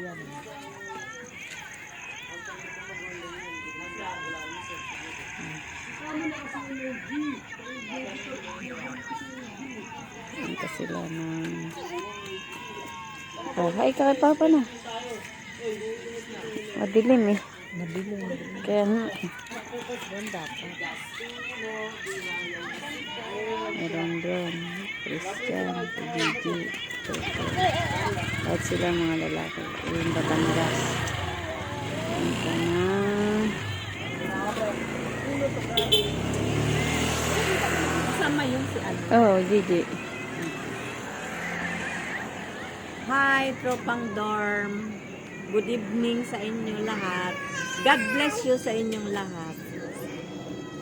yan. Punta sila ng... Oh, hi ka kay Papa na. Madilim eh. Madilim. Kaya nga. Ganda pa. Meron doon. Christian, Gigi, Toto. Lahat sila mga lalaki. Yung Batangas. Punta na. Kasama yung si ano. Oh, Gigi. Hi, tropang dorm. Good evening sa inyo lahat. God bless you sa inyong lahat.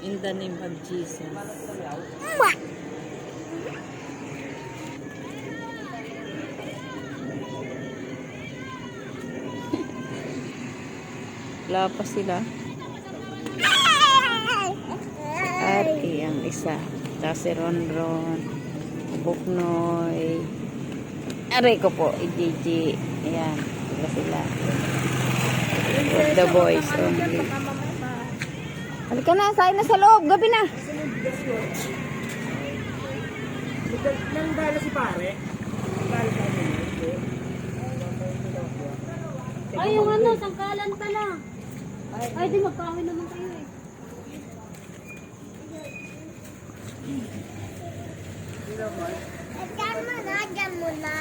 In the name of Jesus. Wala pa sila. Ate ang isa. Tapos si Ronron. Buknoy. Aray ko po. Gigi. Ayan. Sila. With the boys only. Halika na. Sain na sa loob. Gabi na. Nang dala si pare? Ay, yung ano, sangkalan pala. Ay, di magkawin naman kayo eh. Diyan mo na, diyan mo na.